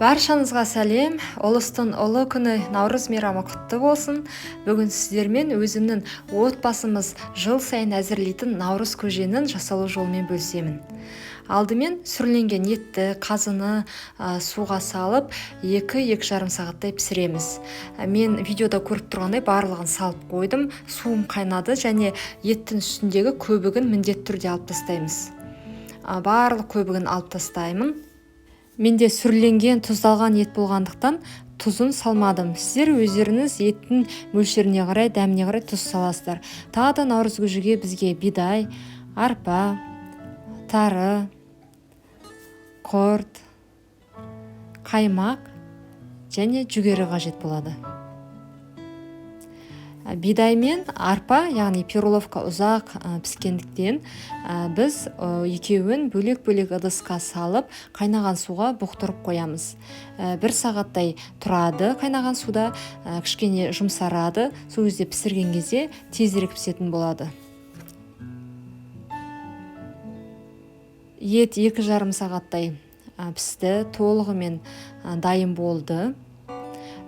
Баршаңызға сәлем, ұлыстың ұлы күні Наурыз мейрамы құтты болсын. Бүгін сіздермен өзімнің отбасымыз жыл сайын әзірлейтін Наурыз көженің жасалу жолымен бөлісемін. Алдымен сүрленген етті, қазыны суға салып, 2-2,5 сағаттай пісіреміз. Мен видеода көріп тұрғандай барлығын салып қойдым, суым қайнады және еттің үстіндегі көбігін міндетті түрде алып тастаймыз. Барлық көбігін алып тастаймын. Менде сүрленген тұздалған ет болғандықтан тұзын салмадым. Сіздер өздеріңіз еттің мөлшеріне қарай, дәміне қарай тұз саласыздар. Тағы да наурыз көжеге бізге бидай, арпа, тары, құрт, қаймақ және жүгері қажет болады. Бидай мен арпа, яғни перловка ұзақ піскендіктен біз екеуін бөлек-бөлек ыдысқа салып, қайнаған суға бұқтырып қоямыз. 1 сағаттай тұрады қайнаған суда, кішкене жұмсарады, сол кезде пісірген кезде тезірек пісетін болады. Ет 2,5 сағаттай пісті, толығымен дайын болды.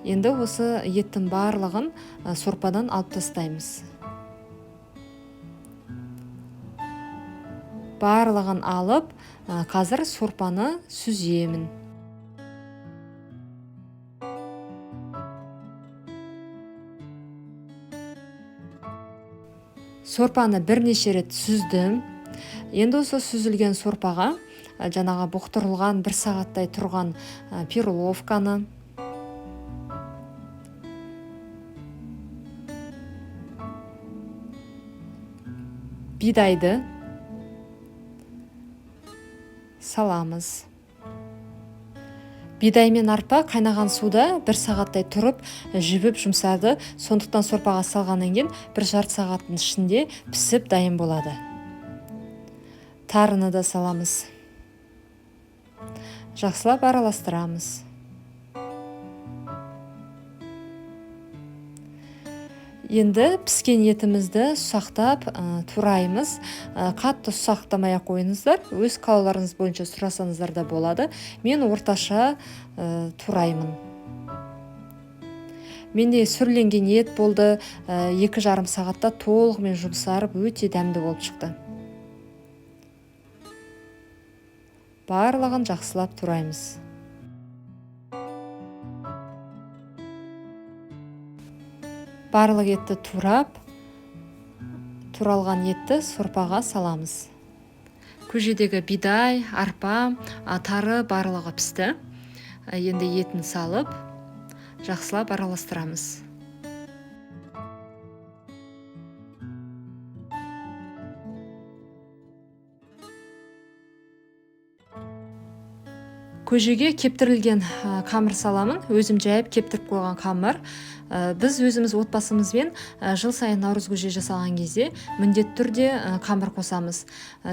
Енді осы еттің барлығын сорпадан алып тастаймыз. Барлығын алып, қазір сорпаны сүземін. Сорпаны бірнеше рет сүздім. Енді осы сүзілген сорпаға жаңағы бұқтырылған 1 сағаттай тұрған перловканы, бидайды саламыз. Бидай мен арпа қайнаған суда 1 сағаттай тұрып, жібіп жұмсады. Сондықтан сорпаға салғаннан кейін 1,5 сағаттың ішінде пісіп дайын болады. Тарыны да саламыз. Жақсылап араластырамыз. Енді піскен етімізді ұсақтап тураймыз. Қатты ұсақтамай-ақ қойыңыздар. Өз қалауларыңыз бойынша сұрасаңыздар да болады. Мен орташа тураймын. Менде сүрленген ет болды. 2,5 сағатта толығымен жұмсарып, өте дәмді болып шықты. Барлығын жақсылап тураймыз. Барлық етті туралған етті сорпаға саламыз. Көжедегі бидай, арпа, тары барлығы пісті. Енді етін салып, жақсылап араластырамыз. Көжеге кептірілген қамыр саламын. Өзім жайып кептіріп қойған қамыр. Біз өзіміз отбасымызбен жыл сайын наурыз көже жасаған кезде міндетті түрде қамыр қосамыз.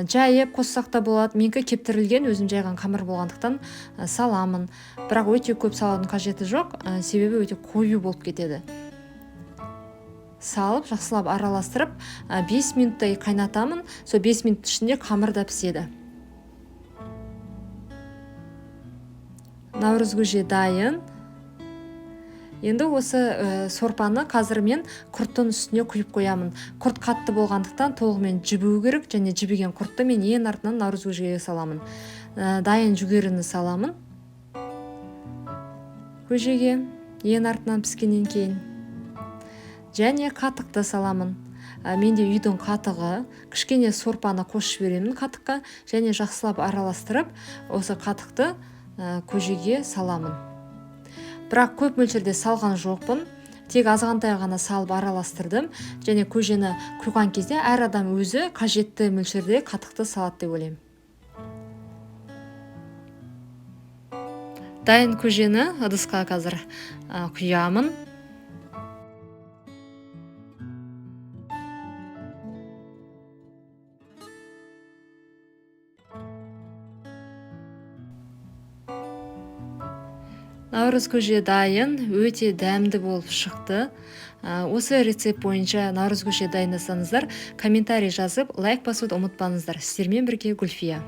Жайып қоссақ та болады. Менікі кептірілген өзім жайған қамыр болғандықтан саламын. Бірақ өте көп салудың қажеті жоқ, себебі өте қою болып кетеді. Салып, жақсылап араластырып, 5 минуттай қайнатамын. Сол 5 минут ішінде қамыр да піседі. Наурыз көже дайын. Енді осы сорпаны қазір мен құрттың үстіне құйып қоямын. Құрт қатты болғандықтан толығымен жібуі керек, және жібіген құртты мен ең артынан наурыз көжеге саламын. Дайын жүгеріні саламын көжеге, ең артынан піскеннен кейін. Және қатықты саламын. Менде үйдің қатығы, кішкене сорпаны қосып жіберемін қатыққа, және жақсылап араластырып, осы қатықты көжеге саламын. Бірақ көп мөлшерде салған жоқпын. Тек азғантай ғана салып араластырдым. Және көжені құйған кезде әр адам өзі қажетті мөлшерде қатықты салады деп ойлаймын. Дайын көжені ыдысқа қазір құямын. Наурыз көже дайын, өте дәмді болып шықты. Осы рецепт бойынша наурыз көже дайындасаңыздар, комментарий жазып, лайк басуды ұмытпаңыздар. Сіздермен бірге Гүлфия.